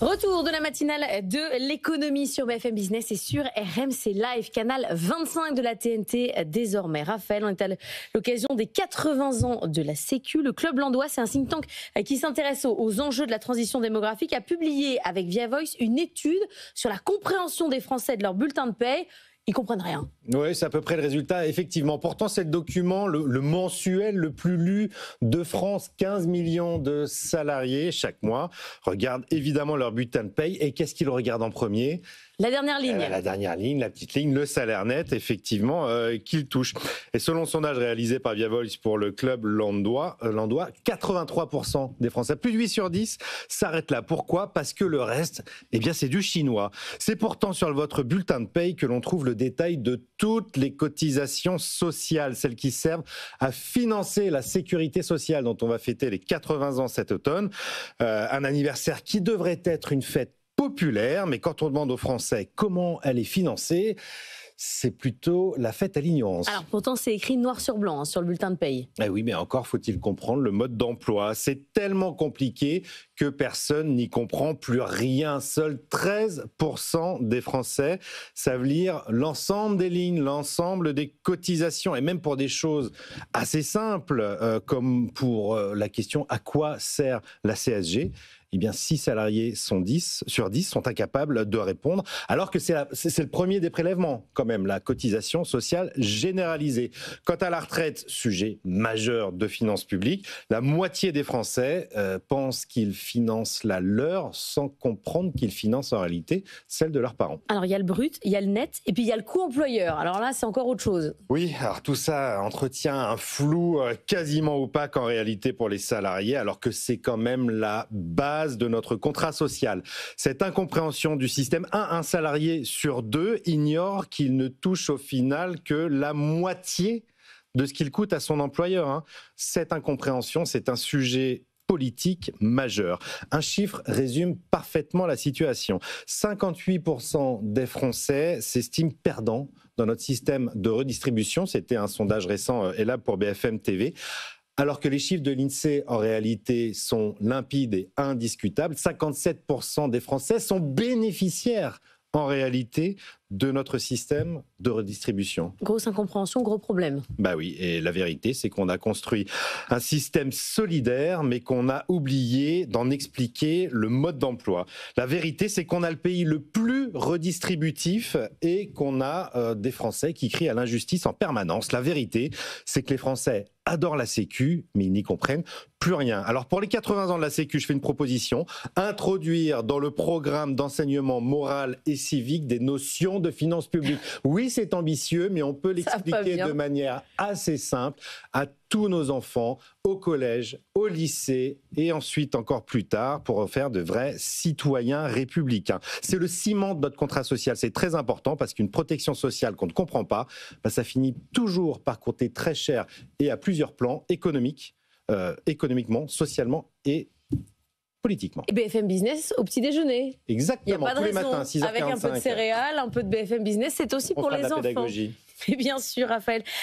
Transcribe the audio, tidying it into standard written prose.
Retour de la matinale de l'économie sur BFM Business et sur RMC Live, canal 25 de la TNT désormais. Raphaël, on est à l'occasion des 80 ans de la Sécu. Le Club Landois, c'est un think tank qui s'intéresse aux enjeux de la transition démographique, a publié avec Via Voice une étude sur la compréhension des Français de leur bulletin de paye. Ils comprennent rien. Oui, c'est à peu près le résultat, effectivement. Pourtant, c'est le document, le mensuel le plus lu de France. 15 millions de salariés chaque mois regardent évidemment leur bulletin de paye. Et qu'est-ce qu'ils regardent en premier ? La dernière ligne. La dernière ligne, la petite ligne, le salaire net, effectivement, qu'ils touchent. Et selon le sondage réalisé par Via Voice pour le Club Landois, 83% des Français, plus de 8 sur 10, s'arrêtent là. Pourquoi ? Parce que le reste, eh bien, c'est du chinois. C'est pourtant sur votre bulletin de paye que l'on trouve le détail de toutes les cotisations sociales, celles qui servent à financer la sécurité sociale dont on va fêter les 80 ans cet automne. Un anniversaire qui devrait être une fête populaire, mais quand on demande aux Français comment elle est financée, c'est plutôt la fête à l'ignorance. Alors pourtant c'est écrit noir sur blanc sur le bulletin de paye. Eh oui, mais encore faut-il comprendre le mode d'emploi. C'est tellement compliqué que personne n'y comprend plus rien. Seuls 13% des Français savent lire l'ensemble des lignes, l'ensemble des cotisations, et même pour des choses assez simples, comme pour la question à quoi sert la CSG. Eh bien, 6 salariés sur 10 sont incapables de répondre, alors que c'est le premier des prélèvements, quand même, la cotisation sociale généralisée. Quant à la retraite, sujet majeur de finances publiques, la moitié des Français pensent qu'ils financent la leur sans comprendre qu'ils financent en réalité celle de leurs parents. Alors, il y a le brut, il y a le net, et puis il y a le coût employeur. Alors là, c'est encore autre chose. Oui, alors tout ça entretient un flou quasiment opaque en réalité pour les salariés, alors que c'est quand même la base de notre contrat social. Cette incompréhension du système, un salarié sur 2 ignore qu'il ne touche au final que la moitié de ce qu'il coûte à son employeur. Cette incompréhension, c'est un sujet politique majeur. Un chiffre résume parfaitement la situation. 58% des Français s'estiment perdants dans notre système de redistribution. C'était un sondage récent élaboré pour BFM TV. Alors que les chiffres de l'INSEE, en réalité, sont limpides et indiscutables, 57% des Français sont bénéficiaires, en réalité, de notre système de redistribution. Grosse incompréhension, gros problème. Bah oui, et la vérité, c'est qu'on a construit un système solidaire, mais qu'on a oublié d'en expliquer le mode d'emploi. La vérité, c'est qu'on a le pays le plus redistributif et qu'on a des Français qui crient à l'injustice en permanence. La vérité, c'est que les Français adorent la Sécu, mais ils n'y comprennent plus rien. Alors pour les 80 ans de la Sécu, je fais une proposition, introduire dans le programme d'enseignement moral et civique des notions de finances publiques. Oui, c'est ambitieux, mais on peut l'expliquer de manière assez simple à tous nos enfants, au collège, au lycée et ensuite encore plus tard pour faire de vrais citoyens républicains. C'est le ciment de notre contrat social, c'est très important parce qu'une protection sociale qu'on ne comprend pas, ça finit toujours par coûter très cher et à plusieurs plans, économiquement, socialement et politiquement. Et BFM Business au petit déjeuner. Exactement, tous les matins, 6h45. Avec un peu de céréales, un peu de BFM Business, c'est aussi pour les enfants. Pédagogie. Et bien sûr, Raphaël.